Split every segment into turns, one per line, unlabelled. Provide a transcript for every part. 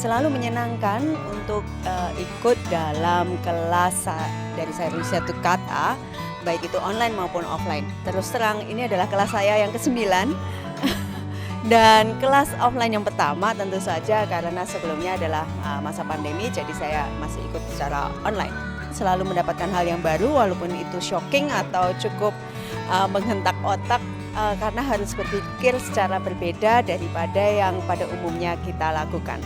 selalu menyenangkan untuk ikut dalam kelas dari Riset to Kata, baik itu online maupun offline. Terus terang ini adalah kelas saya yang ke-9 dan kelas offline yang pertama tentu saja karena sebelumnya adalah masa pandemi, jadi saya masih ikut secara online. Selalu mendapatkan hal yang baru walaupun itu shocking atau cukup menghentak otak karena harus berpikir secara berbeda daripada yang pada umumnya kita lakukan.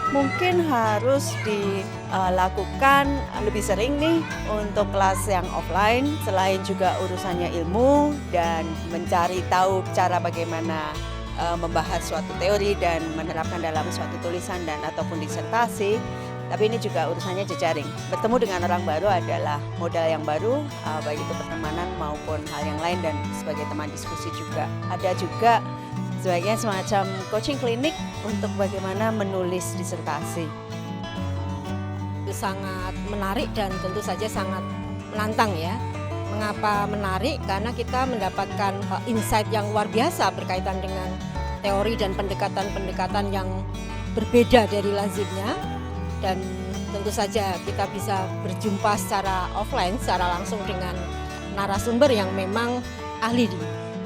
Mungkin harus dilakukan lebih sering nih untuk kelas yang offline, selain juga urusannya ilmu dan mencari tahu cara bagaimana membahas suatu teori dan menerapkan dalam suatu tulisan dan ataupun disertasi. Tapi ini juga urusannya jejaring. Bertemu dengan orang baru adalah modal yang baru, baik itu pertemanan maupun hal yang lain dan sebagai teman diskusi juga. Ada juga sebaiknya semacam coaching klinik untuk bagaimana menulis disertasi.
Sangat menarik dan tentu saja sangat menantang ya. Mengapa menarik? Karena kita mendapatkan insight yang luar biasa berkaitan dengan teori dan pendekatan-pendekatan yang berbeda dari lazimnya. Dan tentu saja kita bisa berjumpa secara offline, secara langsung dengan narasumber yang memang ahli di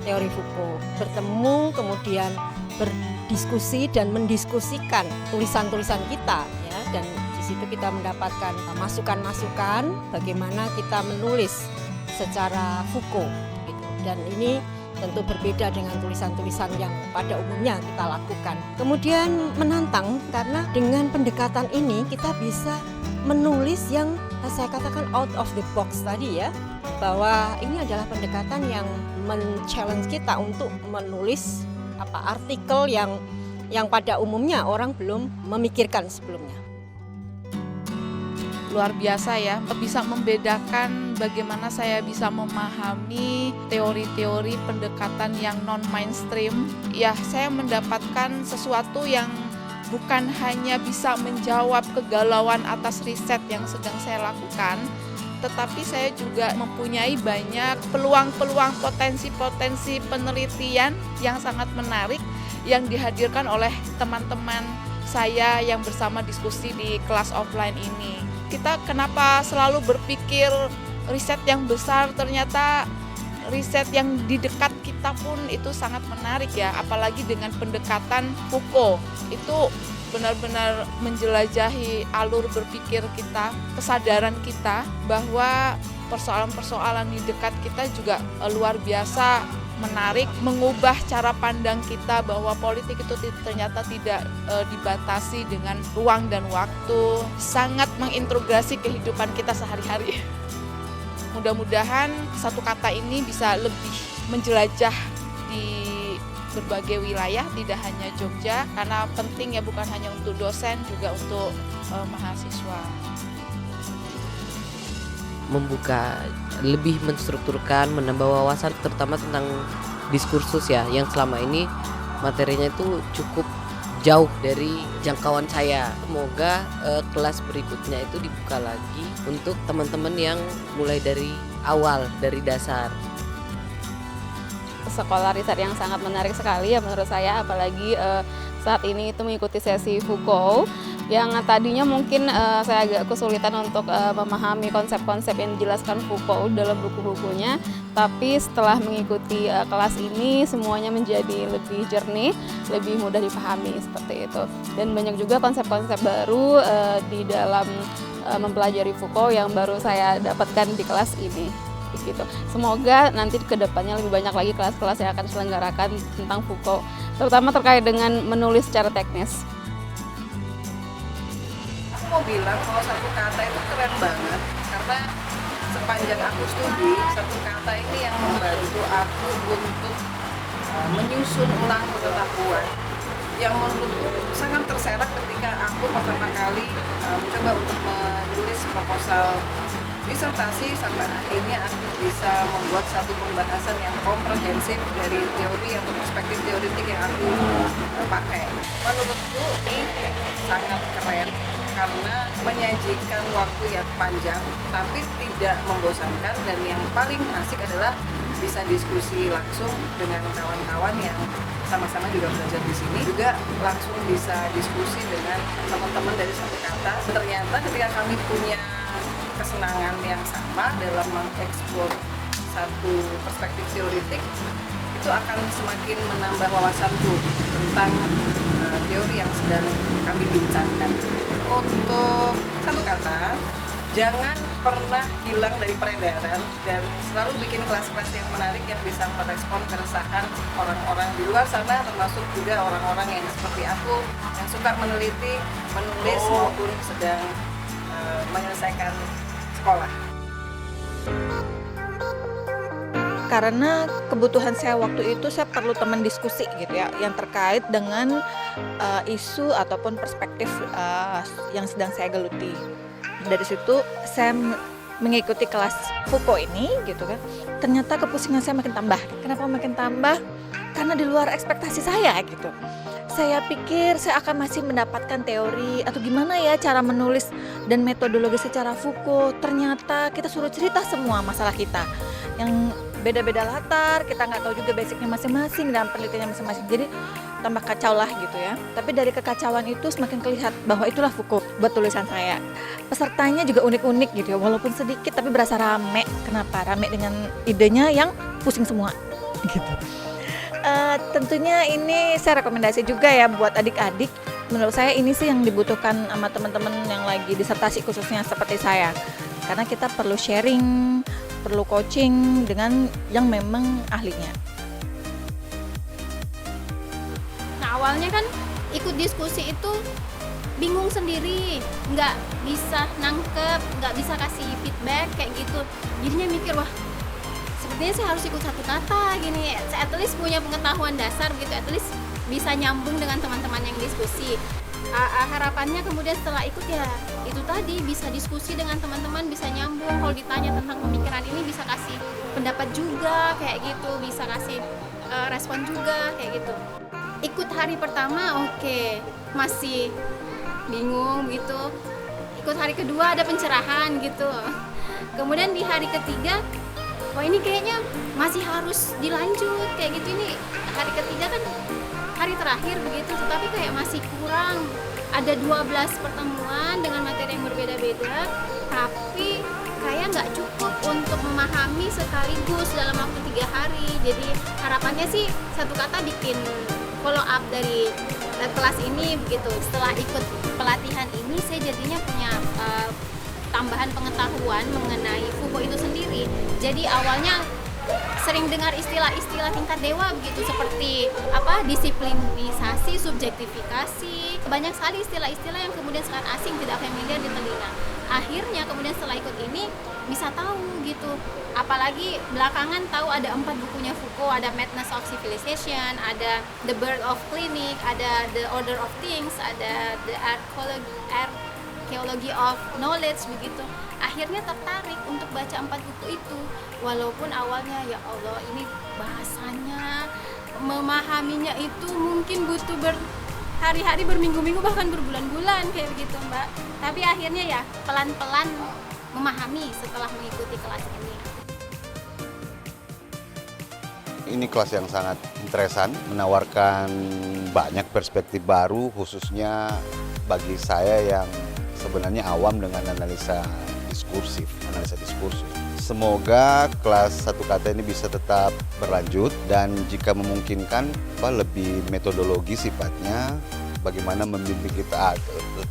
teori Foucault. Bertemu, kemudian berdiskusi dan mendiskusikan tulisan-tulisan kita, ya. Dan di situ kita mendapatkan masukan-masukan bagaimana kita menulis secara Foucault, gitu. Dan ini tentu berbeda dengan tulisan-tulisan yang pada umumnya kita lakukan. Kemudian menantang karena dengan pendekatan ini kita bisa menulis yang saya katakan out of the box tadi ya, bahwa ini adalah pendekatan yang men-challenge kita untuk menulis artikel yang pada umumnya orang belum memikirkan sebelumnya.
Luar biasa ya, bisa membedakan bagaimana saya bisa memahami teori-teori pendekatan yang non-mainstream. Ya, saya mendapatkan sesuatu yang bukan hanya bisa menjawab kegalauan atas riset yang sedang saya lakukan, tetapi saya juga mempunyai banyak peluang-peluang potensi-potensi penelitian yang sangat menarik yang dihadirkan oleh teman-teman saya yang bersama diskusi di kelas offline ini. Kita kenapa selalu berpikir riset yang besar, ternyata riset yang di dekat kita pun itu sangat menarik ya, apalagi dengan pendekatan Foucault. Itu benar-benar menjelajahi alur berpikir kita, kesadaran kita bahwa persoalan-persoalan di dekat kita juga luar biasa menarik, mengubah cara pandang kita bahwa politik itu ternyata tidak dibatasi dengan ruang dan waktu, sangat mengintegrasi kehidupan kita sehari-hari. Mudah-mudahan satu kata ini bisa lebih menjelajah di berbagai wilayah, tidak hanya Jogja, karena penting ya bukan hanya untuk dosen, juga untuk mahasiswa.
Membuka, lebih menstrukturkan, menambah wawasan terutama tentang diskursus ya, yang selama ini materinya itu cukup jauh dari jangkauan saya. Semoga kelas berikutnya itu dibuka lagi untuk teman-teman yang mulai dari awal, dari dasar.
Sekolah riset yang sangat menarik sekali ya menurut saya, apalagi saat ini itu mengikuti sesi Foucault yang tadinya mungkin saya agak kesulitan untuk memahami konsep-konsep yang dijelaskan Foucault dalam buku-bukunya, tapi setelah mengikuti kelas ini semuanya menjadi lebih jernih, lebih mudah dipahami seperti itu. Dan banyak juga konsep-konsep baru di dalam mempelajari Foucault yang baru saya dapatkan di kelas ini. Begitu. Semoga nanti ke depannya lebih banyak lagi kelas-kelas yang akan diselenggarakan tentang Foucault, terutama terkait dengan menulis secara teknis.
Aku mau bilang kalau satu kata itu keren banget, karena sepanjang aku studi, satu kata ini yang membantu aku untuk menyusun ulang pengetahuan yang menurutku sangat terserak ketika aku pertama kali mencoba untuk menulis proposal disertasi, sampai akhirnya aku bisa membuat satu pembahasan yang komprehensif dari teori atau perspektif teoretik yang aku pakai. Menurutku ini sangat keren karena menyajikan waktu yang panjang tapi tidak membosankan, dan yang paling asik adalah bisa diskusi langsung dengan kawan-kawan yang sama-sama juga belajar di sini, juga langsung bisa diskusi dengan teman-teman dari satu kata. Ternyata ketika kami punya kesenangan yang sama dalam mengeksplor satu perspektif teoritik, itu akan semakin menambah wawasanku tentang teori yang sedang kami bincangkan. Untuk satu kata, jangan pernah hilang dari peredaran dan selalu bikin kelas-kelas yang menarik yang bisa merespon keresahan orang-orang di luar sana, termasuk juga orang-orang yang seperti aku yang suka meneliti, menulis maupun sedang menyelesaikan sekolah.
Karena kebutuhan saya waktu itu, saya perlu teman diskusi gitu ya, yang terkait dengan isu ataupun perspektif yang sedang saya geluti. Dari situ saya mengikuti kelas Foucault ini gitu kan. Ternyata kepusingan saya makin tambah. Kenapa makin tambah? Karena di luar ekspektasi saya gitu. Saya pikir saya akan masih mendapatkan teori atau gimana ya cara menulis dan metodologi secara Foucault. Ternyata kita suruh cerita semua masalah kita yang beda-beda latar, kita nggak tahu juga basicnya masing-masing dan penelitiannya masing-masing. Jadi tambah kacau lah gitu ya. Tapi dari kekacauan itu semakin kelihatan bahwa itulah Foucault buat tulisan saya. Pesertanya juga unik-unik gitu ya, walaupun sedikit tapi berasa rame. Kenapa? Rame dengan idenya yang pusing semua gitu. Tentunya ini saya rekomendasi juga ya buat adik-adik. Menurut saya ini sih yang dibutuhkan sama teman-teman yang lagi disertasi khususnya seperti saya. Karena kita perlu sharing, perlu coaching dengan yang memang ahlinya.
Nah, awalnya kan ikut diskusi itu bingung sendiri, nggak bisa nangkep, nggak bisa kasih feedback kayak gitu. Jadinya mikir, wah sepertinya saya harus ikut satu kata gini, saya at least punya pengetahuan dasar gitu, at least bisa nyambung dengan teman-teman yang diskusi. Harapannya kemudian setelah ikut ya itu tadi, bisa diskusi dengan teman-teman, bisa nyambung, kalau ditanya tentang pemikiran ini bisa kasih pendapat juga kayak gitu, bisa kasih respon juga kayak gitu. Ikut hari pertama oke, masih bingung gitu. Ikut hari kedua ada pencerahan gitu. Kemudian di hari ketiga, wah ini kayaknya masih harus dilanjut kayak gitu. Ini hari ketiga kan hari terakhir begitu, tetapi kayak masih kurang. Ada 12 pertemuan dengan materi yang berbeda-beda, tapi kayak nggak cukup untuk memahami sekaligus dalam waktu 3 hari. Jadi harapannya sih satu kata bikin follow up dari kelas ini begitu. Setelah ikut pelatihan ini saya jadinya punya tambahan pengetahuan mengenai Foucault itu sendiri. Jadi awalnya sering dengar istilah-istilah tingkat dewa begitu, seperti disiplinisasi, subjektifikasi, banyak sekali istilah-istilah yang kemudian sangat asing, tidak familiar di telinga. Akhirnya kemudian setelah ikut ini bisa tahu gitu, apalagi belakangan tahu ada 4 bukunya Foucault, ada Madness of Civilization, ada The Birth of Clinic, ada The Order of Things, ada The Archaeology of Knowledge begitu. Akhirnya tertarik untuk baca 4 buku itu, walaupun awalnya ya Allah ini bahasanya, memahaminya itu mungkin butuh berhari-hari, berminggu-minggu, bahkan berbulan-bulan kayak begitu Mbak. Tapi akhirnya ya pelan-pelan memahami setelah mengikuti kelas ini.
Ini kelas yang sangat interesan, menawarkan banyak perspektif baru, khususnya bagi saya yang sebenarnya awam dengan analisa diskursus. Semoga kelas satu kata ini bisa tetap berlanjut, dan jika memungkinkan lebih metodologi sifatnya, bagaimana membimbing kita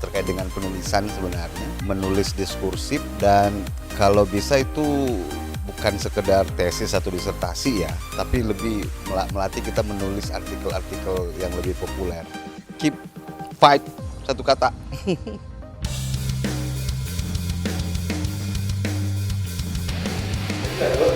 terkait dengan penulisan sebenarnya, menulis diskursif, dan kalau bisa itu bukan sekedar tesis atau disertasi ya, tapi lebih melatih kita menulis artikel-artikel yang lebih populer. Keep fight, satu kata.
Terus